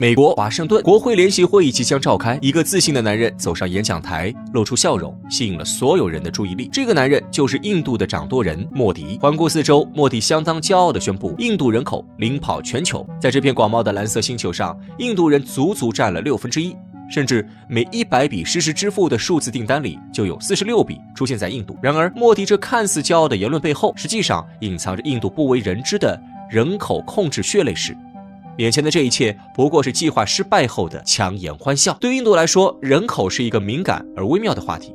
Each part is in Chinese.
美国华盛顿国会联席会议即将召开，一个自信的男人走上演讲台，露出笑容，吸引了所有人的注意力。这个男人就是印度的掌舵人莫迪。环顾四周，莫迪相当骄傲地宣布，印度人口领跑全球。在这片广袤的蓝色星球上，印度人足足占了1/6，甚至每100笔实时支付的数字订单里就有46笔出现在印度。然而，莫迪这看似骄傲的言论背后，实际上隐藏着印度不为人知的人口控制血泪史。眼前的这一切不过是计划失败后的强颜欢笑。对印度来说，人口是一个敏感而微妙的话题。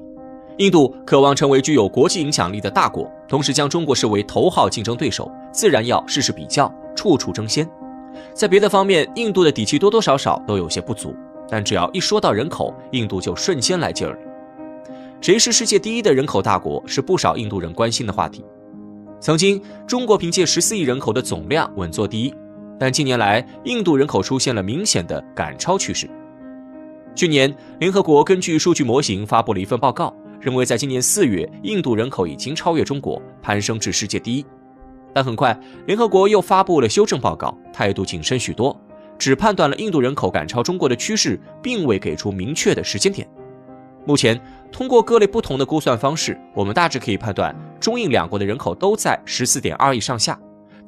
印度渴望成为具有国际影响力的大国，同时将中国视为头号竞争对手，自然要事事比较，处处争先。在别的方面，印度的底气多多少少都有些不足，但只要一说到人口，印度就瞬间来劲儿了。谁是世界第一的人口大国，是不少印度人关心的话题。曾经，中国凭借14亿人口的总量稳坐第一，但近年来，印度人口出现了明显的赶超趋势。去年，联合国根据数据模型发布了一份报告，认为在今年4月，印度人口已经超越中国，攀升至世界第一。但很快，联合国又发布了修正报告，态度谨慎许多，只判断了印度人口赶超中国的趋势，并未给出明确的时间点。目前，通过各类不同的估算方式，我们大致可以判断中印两国的人口都在14.2亿上下。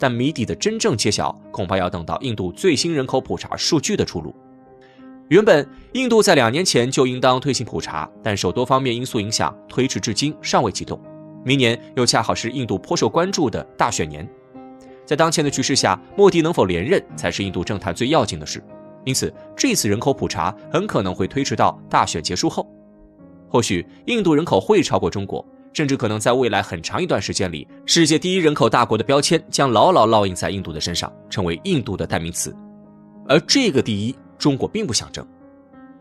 但谜底的真正揭晓，恐怕要等到印度最新人口普查数据的出炉。原本印度在2年前就应当推行普查，但受多方面因素影响，推迟至今尚未启动。明年又恰好是印度颇受关注的大选年，在当前的局势下，莫迪能否连任才是印度政坛最要紧的事。因此，这次人口普查很可能会推迟到大选结束后。或许印度人口会超过中国，甚至可能在未来很长一段时间里，世界第一人口大国的标签将牢牢烙印在印度的身上，成为印度的代名词。而这个第一，中国并不想争。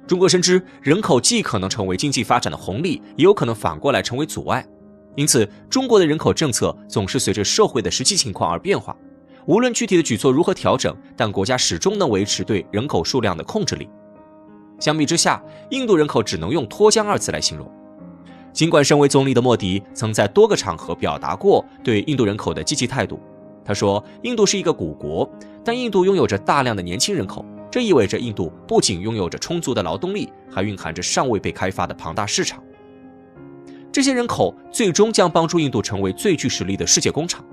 中国深知人口既可能成为经济发展的红利，也有可能反过来成为阻碍。因此，中国的人口政策总是随着社会的实际情况而变化。无论具体的举措如何调整，但国家始终能维持对人口数量的控制力。相比之下，印度人口只能用脱缰2字来形容。尽管身为总理的莫迪曾在多个场合表达过对印度人口的积极态度，他说，印度是一个古国，但印度拥有着大量的年轻人口，这意味着印度不仅拥有着充足的劳动力，还蕴含着尚未被开发的庞大市场。这些人口最终将帮助印度成为最具实力的世界工厂。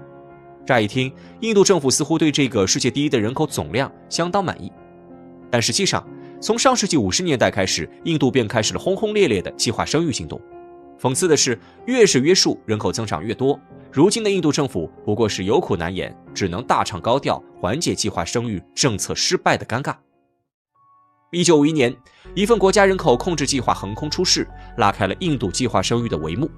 乍一听，印度政府似乎对这个世界第一的人口总量相当满意，但实际上，从上世纪50年代开始，印度便开始了轰轰烈烈的计划生育行动。讽刺的是，越是约束，人口增长越多。如今的印度政府不过是有苦难言，只能大唱高调，缓解计划生育政策失败的尴尬。1951年，一份国家人口控制计划横空出世，拉开了印度计划生育的帷幕。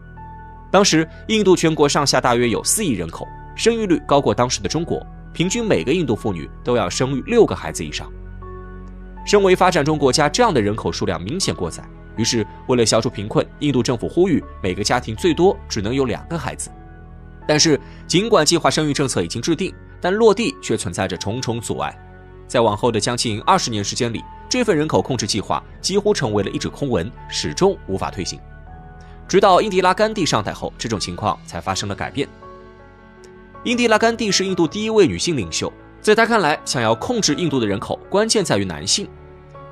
当时，印度全国上下大约有4亿人口，生育率高过当时的中国，平均每个印度妇女都要生育6个孩子以上。身为发展中国家，这样的人口数量明显过载。于是，为了消除贫困，印度政府呼吁每个家庭最多只能有2个孩子。但是，尽管计划生育政策已经制定，但落地却存在着重重阻碍。在往后的将近20年时间里，这份人口控制计划几乎成为了一纸空文，始终无法推行。直到英迪拉甘地上台后，这种情况才发生了改变。英迪拉甘地是印度第一位女性领袖，在她看来，想要控制印度的人口，关键在于男性。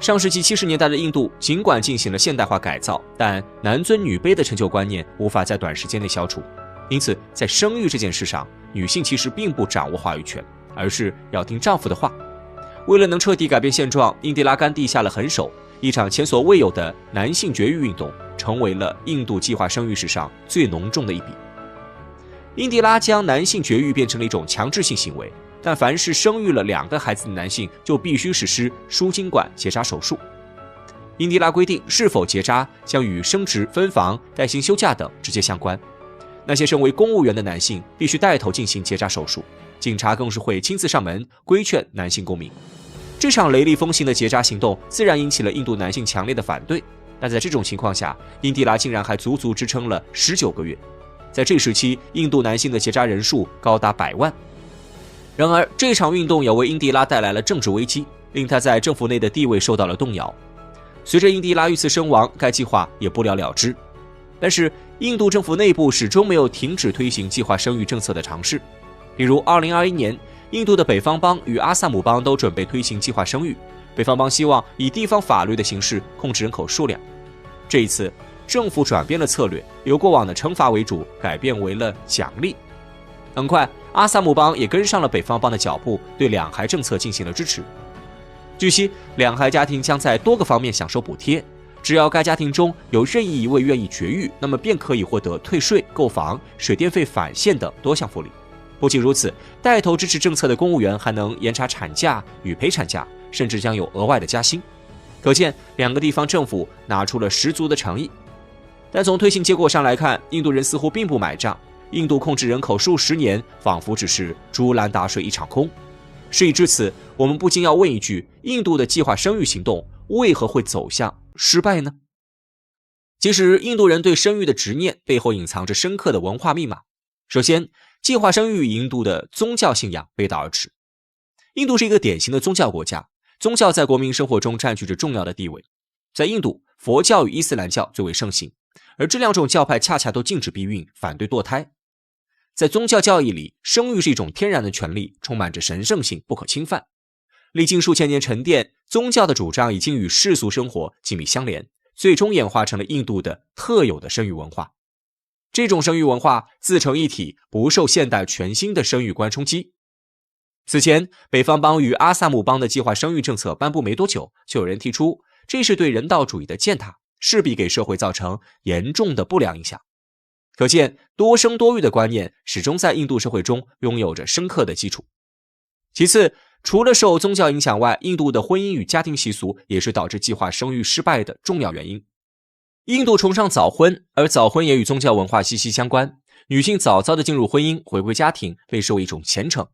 上世纪70年代的印度尽管进行了现代化改造，但男尊女卑的陈旧观念无法在短时间内消除。因此，在生育这件事上，女性其实并不掌握话语权，而是要听丈夫的话。为了能彻底改变现状，英迪拉甘地下了狠手，一场前所未有的男性绝育运动成为了印度计划生育史上最浓重的一笔。英迪拉将男性绝育变成了一种强制性行为，但凡是生育了2个孩子的男性就必须实施输精管结扎手术。英迪拉规定，是否结扎将与升职、分房、带薪休假等直接相关。那些身为公务员的男性必须带头进行结扎手术，警察更是会亲自上门规劝男性公民。这场雷厉风行的结扎行动自然引起了印度男性强烈的反对，但在这种情况下，英迪拉竟然还足足支撑了19个月。在这时期，印度男性的结扎人数高达100万。然而，这场运动也为英迪拉带来了政治危机，令他在政府内的地位受到了动摇。随着英迪拉遇刺身亡，该计划也不了了之。但是，印度政府内部始终没有停止推行计划生育政策的尝试。比如，2021年，印度的北方邦与阿萨姆邦都准备推行计划生育，北方邦希望以地方法律的形式控制人口数量。这一次，政府转变了策略，由过往的惩罚为主，改变为了奖励。很快，阿萨姆邦也跟上了北方邦的脚步，对两孩政策进行了支持。据悉，两孩家庭将在多个方面享受补贴，只要该家庭中有任意一位愿意绝育，那么便可以获得退税、购房、水电费返现等多项福利。不仅如此，带头支持政策的公务员还能延长产假与陪产假，甚至将有额外的加薪。可见，两个地方政府拿出了十足的诚意。但从推行结果上来看，印度人似乎并不买账。印度控制人口数十年，仿佛只是竹篮打水一场空。事已至此，我们不禁要问一句：印度的计划生育行动为何会走向失败呢？其实，印度人对生育的执念背后隐藏着深刻的文化密码。首先，计划生育与印度的宗教信仰背道而驰。印度是一个典型的宗教国家，宗教在国民生活中占据着重要的地位。在印度，佛教与伊斯兰教最为盛行，而这两种教派恰恰都禁止避孕，反对堕胎。在宗教教义里，生育是一种天然的权利，充满着神圣性，不可侵犯。历经数千年沉淀，宗教的主张已经与世俗生活紧密相连，最终演化成了印度的特有的生育文化。这种生育文化自成一体，不受现代全新的生育观冲击。此前，北方邦与阿萨姆邦的计划生育政策颁布没多久，就有人提出这是对人道主义的践踏，势必给社会造成严重的不良影响。可见，多生多育的观念始终在印度社会中拥有着深刻的基础。其次，除了受宗教影响外，印度的婚姻与家庭习俗也是导致计划生育失败的重要原因。印度崇尚早婚，而早婚也与宗教文化息息相关。女性早早的进入婚姻，回归家庭，被视为一种虔诚。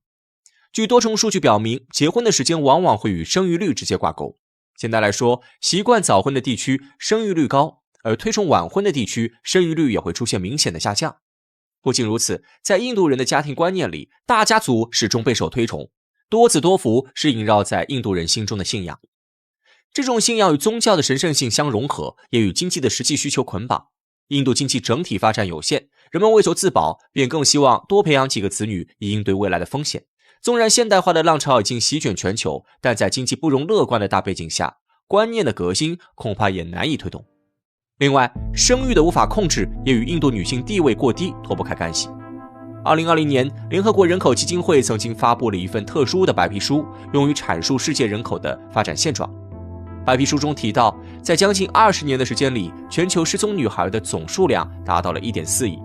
据多重数据表明，结婚的时间往往会与生育率直接挂钩。简单来说，习惯早婚的地区生育率高，而推崇晚婚的地区生育率也会出现明显的下降。不仅如此，在印度人的家庭观念里，大家族始终备受推崇，多子多福是萦绕在印度人心中的信仰。这种信仰与宗教的神圣性相融合，也与经济的实际需求捆绑。印度经济整体发展有限，人们为求自保，便更希望多培养几个子女，以应对未来的风险。纵然现代化的浪潮已经席卷全球，但在经济不容乐观的大背景下，观念的革新恐怕也难以推动。另外，生育的无法控制也与印度女性地位过低脱不开干系。2020年，联合国人口基金会曾经发布了一份特殊的白皮书，用于阐述世界人口的发展现状。白皮书中提到，在将近20年的时间里，全球失踪女孩的总数量达到了 1.4 亿。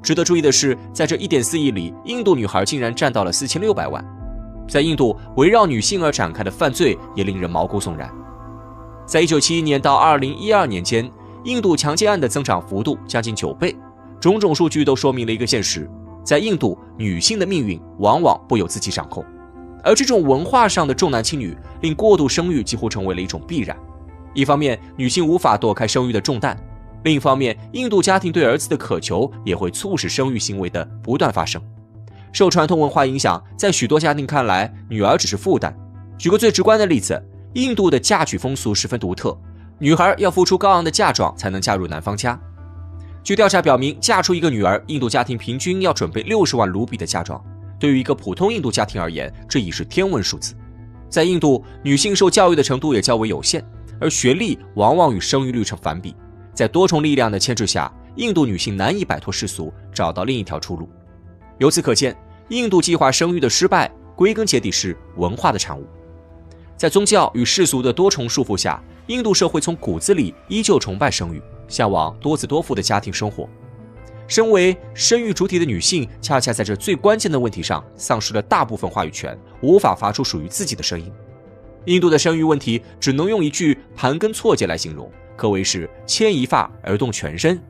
值得注意的是，在这 1.4 亿里，印度女孩竟然占到了4600万。在印度，围绕女性而展开的犯罪也令人毛骨悚然。在1971年到2012年间，印度强奸案的增长幅度将近9倍。种种数据都说明了一个现实，在印度，女性的命运往往不由自己掌控。而这种文化上的重男轻女，令过度生育几乎成为了一种必然。一方面，女性无法躲开生育的重担；另一方面，印度家庭对儿子的渴求也会促使生育行为的不断发生。受传统文化影响，在许多家庭看来，女儿只是负担。举个最直观的例子，印度的嫁娶风俗十分独特，女孩要付出高昂的嫁妆才能嫁入男方家。据调查表明，嫁出一个女儿，印度家庭平均要准备60万卢比的嫁妆。对于一个普通印度家庭而言，这已是天文数字。在印度，女性受教育的程度也较为有限，而学历往往与生育率成反比。在多重力量的牵制下，印度女性难以摆脱世俗，找到另一条出路。由此可见，印度计划生育的失败，归根结底是文化的产物。在宗教与世俗的多重束缚下，印度社会从骨子里依旧崇拜生育，向往多子多福的家庭生活。身为生育主体的女性，恰恰在这最关键的问题上丧失了大部分话语权，无法发出属于自己的声音。印度的生育问题只能用一句盘根错节来形容，可谓是牵一发而动全身。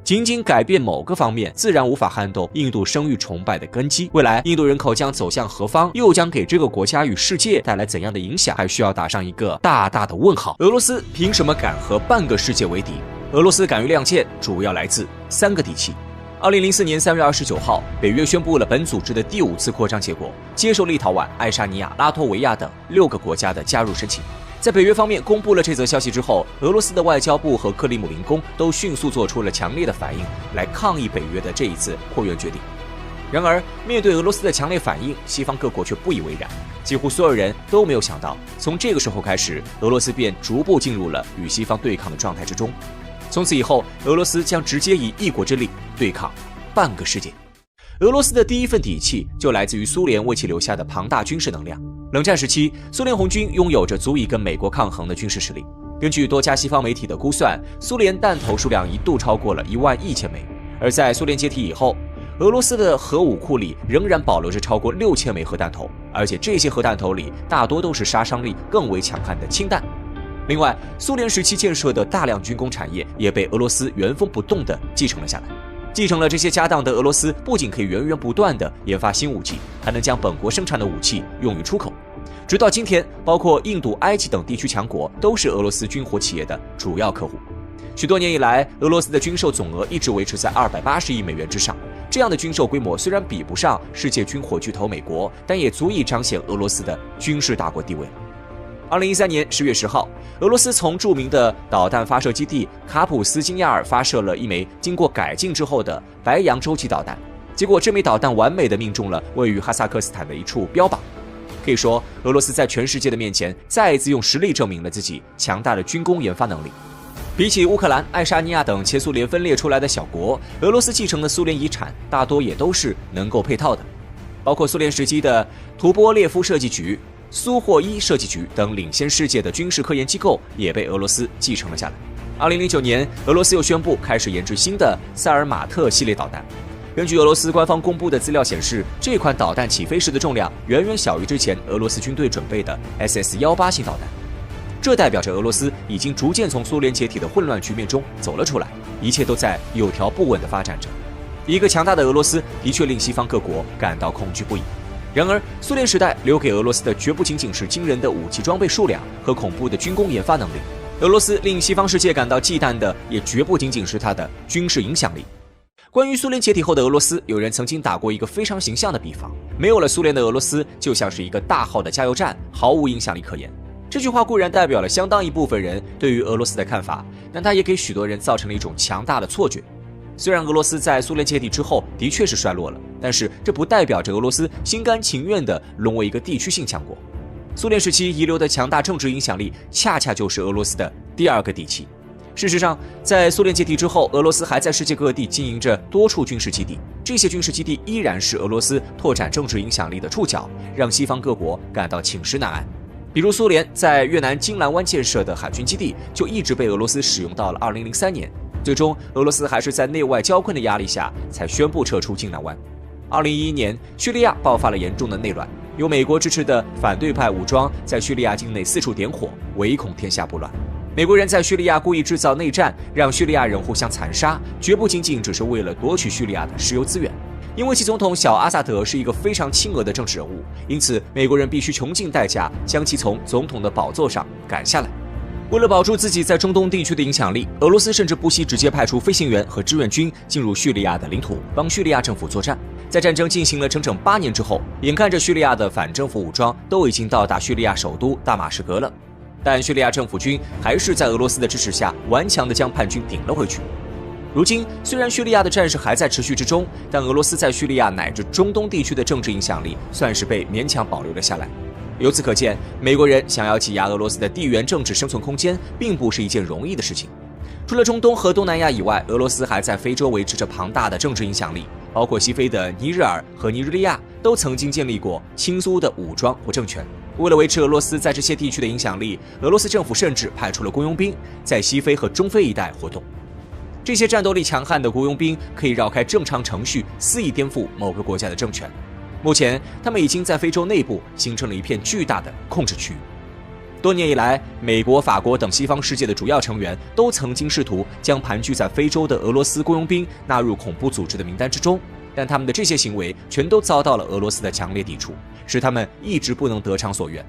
仅仅改变某个方面，自然无法撼动印度生育崇拜的根基。未来印度人口将走向何方，又将给这个国家与世界带来怎样的影响，还需要打上一个大大的问号。俄罗斯凭什么敢和半个世界为敌？俄罗斯敢于亮剑，主要来自3个底气。2004年3月29号，北约宣布了本组织的第5次扩张结果，接受立陶宛、爱沙尼亚、拉脱维亚等6个国家的加入申请。在北约方面公布了这则消息之后，俄罗斯的外交部和克里姆林宫都迅速做出了强烈的反应，来抗议北约的这一次扩员决定。然而，面对俄罗斯的强烈反应，西方各国却不以为然。几乎所有人都没有想到，从这个时候开始，俄罗斯便逐步进入了与西方对抗的状态之中。从此以后，俄罗斯将直接以一国之力对抗半个世界。俄罗斯的第一份底气就来自于苏联为其留下的庞大军事能量。冷战时期，苏联红军拥有着足以跟美国抗衡的军事实力。根据多家西方媒体的估算，苏联弹头数量一度超过了11000枚。而在苏联解体以后，俄罗斯的核武库里仍然保留着超过6000枚核弹头，而且这些核弹头里大多都是杀伤力更为强悍的氢弹。另外，苏联时期建设的大量军工产业也被俄罗斯原封不动地继承了下来。继承了这些家当的俄罗斯，不仅可以源源不断地研发新武器，还能将本国生产的武器用于出口。直到今天，包括印度、埃及等地区强国都是俄罗斯军火企业的主要客户。许多年以来，俄罗斯的军售总额一直维持在280亿美元之上。这样的军售规模虽然比不上世界军火巨头美国，但也足以彰显俄罗斯的军事大国地位了。2013年10月10号，俄罗斯从著名的导弹发射基地卡普斯金亚尔发射了一枚经过改进之后的白杨洲际导弹，结果这枚导弹完美地命中了位于哈萨克斯坦的一处标靶。可以说，俄罗斯在全世界的面前再一次用实力证明了自己强大的军工研发能力。比起乌克兰、爱沙尼亚等前苏联分裂出来的小国，俄罗斯继承的苏联遗产大多也都是能够配套的，包括苏联时期的图波列夫设计局、苏霍伊设计局等领先世界的军事科研机构也被俄罗斯继承了下来。2009年，俄罗斯又宣布开始研制新的萨尔马特系列导弹。根据俄罗斯官方公布的资料显示，这款导弹起飞时的重量远远小于之前俄罗斯军队准备的 SS-18型导弹。这代表着俄罗斯已经逐渐从苏联解体的混乱局面中走了出来，一切都在有条不紊地发展着。一个强大的俄罗斯的确令西方各国感到恐惧不已。然而，苏联时代留给俄罗斯的绝不仅仅是惊人的武器装备数量和恐怖的军工研发能力，俄罗斯令西方世界感到忌惮的也绝不仅仅是它的军事影响力。关于苏联解体后的俄罗斯，有人曾经打过一个非常形象的比方：没有了苏联的俄罗斯，就像是一个大号的加油站，毫无影响力可言。这句话固然代表了相当一部分人对于俄罗斯的看法，但它也给许多人造成了一种强大的错觉。虽然俄罗斯在苏联解体之后的确是衰落了，但是这不代表着俄罗斯心甘情愿地沦为一个地区性强国。苏联时期遗留的强大政治影响力，恰恰就是俄罗斯的第二个底气。事实上，在苏联解体之后，俄罗斯还在世界各地经营着多处军事基地，这些军事基地依然是俄罗斯拓展政治影响力的触角，让西方各国感到寝食难安。比如苏联在越南金兰湾建设的海军基地，就一直被俄罗斯使用到了2003年。最终，俄罗斯还是在内外交困的压力下，才宣布撤出金兰湾。2011年，叙利亚爆发了严重的内乱，由美国支持的反对派武装在叙利亚境内四处点火，唯恐天下不乱。美国人在叙利亚故意制造内战，让叙利亚人互相残杀，绝不仅仅只是为了夺取叙利亚的石油资源。因为其总统小阿萨德是一个非常亲俄的政治人物，因此美国人必须穷尽代价将其从总统的宝座上赶下来。为了保住自己在中东地区的影响力，俄罗斯甚至不惜直接派出飞行员和志愿军进入叙利亚的领土，帮叙利亚政府作战。在战争进行了整整8年之后，眼看着叙利亚的反政府武装都已经到达叙利亚首都大马士革了，但叙利亚政府军还是在俄罗斯的支持下顽强地将叛军顶了回去。如今，虽然叙利亚的战事还在持续之中，但俄罗斯在叙利亚乃至中东地区的政治影响力算是被勉强保留了下来。由此可见，美国人想要挤压俄罗斯的地缘政治生存空间，并不是一件容易的事情。除了中东和东南亚以外，俄罗斯还在非洲维持着庞大的政治影响力，包括西非的尼日尔和尼日利亚都曾经建立过亲苏的武装或政权。为了维持俄罗斯在这些地区的影响力，俄罗斯政府甚至派出了雇佣兵在西非和中非一带活动。这些战斗力强悍的雇佣兵可以绕开正常程序，肆意颠覆某个国家的政权。目前，他们已经在非洲内部形成了一片巨大的控制区域。多年以来，美国、法国等西方世界的主要成员都曾经试图将盘踞在非洲的俄罗斯雇佣兵纳入恐怖组织的名单之中，但他们的这些行为全都遭到了俄罗斯的强烈抵触，使他们一直不能得偿所愿。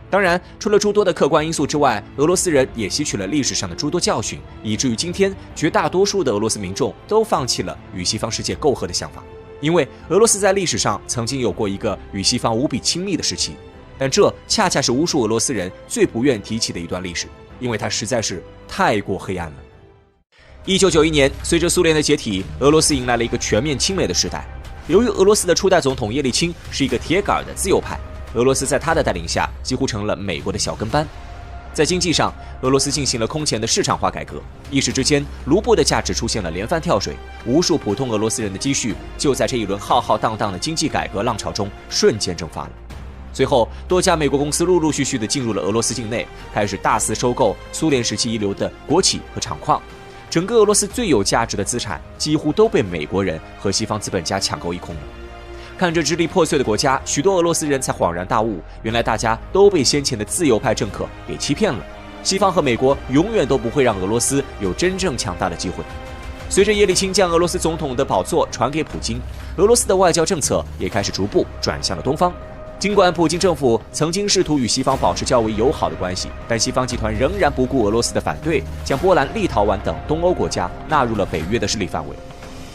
当然，除了诸多的客观因素之外，俄罗斯人也吸取了历史上的诸多教训，以至于今天绝大多数的俄罗斯民众都放弃了与西方世界媾和的想法。因为俄罗斯在历史上曾经有过一个与西方无比亲密的时期，但这恰恰是无数俄罗斯人最不愿提起的一段历史，因为它实在是太过黑暗了。1991年，随着苏联的解体，俄罗斯迎来了一个全面亲美的时代。由于俄罗斯的初代总统叶利钦是一个铁杆的自由派，俄罗斯在他的带领下几乎成了美国的小跟班。在经济上，俄罗斯进行了空前的市场化改革，一时之间，卢布的价值出现了连番跳水，无数普通俄罗斯人的积蓄就在这一轮浩浩荡荡的经济改革浪潮中瞬间蒸发了。随后，多家美国公司陆陆续续地进入了俄罗斯境内，开始大肆收购苏联时期遗留的国企和厂矿。整个俄罗斯最有价值的资产几乎都被美国人和西方资本家抢购一空了。看着支离破碎的国家，许多俄罗斯人才恍然大悟，原来大家都被先前的自由派政客给欺骗了。西方和美国永远都不会让俄罗斯有真正强大的机会。随着叶利钦将俄罗斯总统的宝座传给普京，俄罗斯的外交政策也开始逐步转向了东方。尽管普京政府曾经试图与西方保持较为友好的关系，但西方集团仍然不顾俄罗斯的反对，将波兰、立陶宛等东欧国家纳入了北约的势力范围。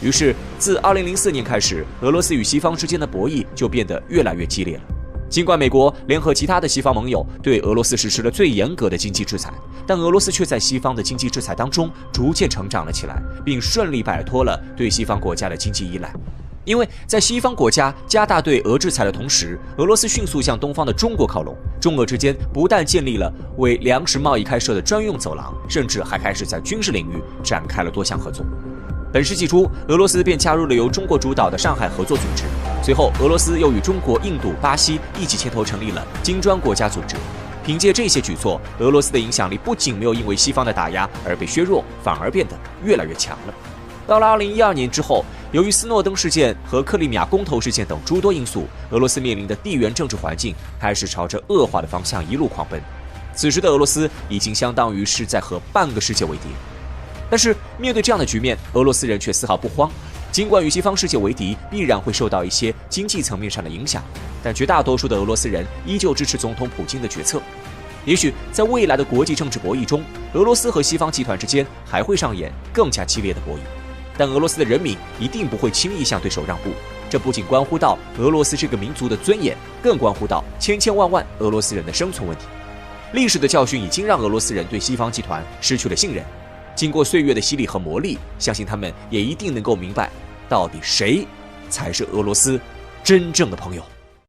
于是，自2004年开始，俄罗斯与西方之间的博弈就变得越来越激烈了。尽管美国联合其他的西方盟友对俄罗斯实施了最严格的经济制裁，但俄罗斯却在西方的经济制裁当中逐渐成长了起来，并顺利摆脱了对西方国家的经济依赖。因为在西方国家加大对俄制裁的同时，俄罗斯迅速向东方的中国靠拢，中俄之间不但建立了为粮食贸易开设的专用走廊，甚至还开始在军事领域展开了多项合作。本世纪初，俄罗斯便加入了由中国主导的上海合作组织，随后俄罗斯又与中国、印度、巴西一起牵头成立了金砖国家组织。凭借这些举措，俄罗斯的影响力不仅没有因为西方的打压而被削弱，反而变得越来越强了。到了2012年之后，由于斯诺登事件和克里米亚公投事件等诸多因素，俄罗斯面临的地缘政治环境开始朝着恶化的方向一路狂奔。此时的俄罗斯已经相当于是在和半个世界为敌。但是面对这样的局面，俄罗斯人却丝毫不慌。尽管与西方世界为敌必然会受到一些经济层面上的影响，但绝大多数的俄罗斯人依旧支持总统普京的决策。也许在未来的国际政治博弈中，俄罗斯和西方集团之间还会上演更加激烈的博弈，但俄罗斯的人民一定不会轻易向对手让步。这不仅关乎到俄罗斯这个民族的尊严，更关乎到千千万万俄罗斯人的生存问题。历史的教训已经让俄罗斯人对西方集团失去了信任。经过岁月的洗礼和磨砺，相信他们也一定能够明白，到底谁才是俄罗斯真正的朋友。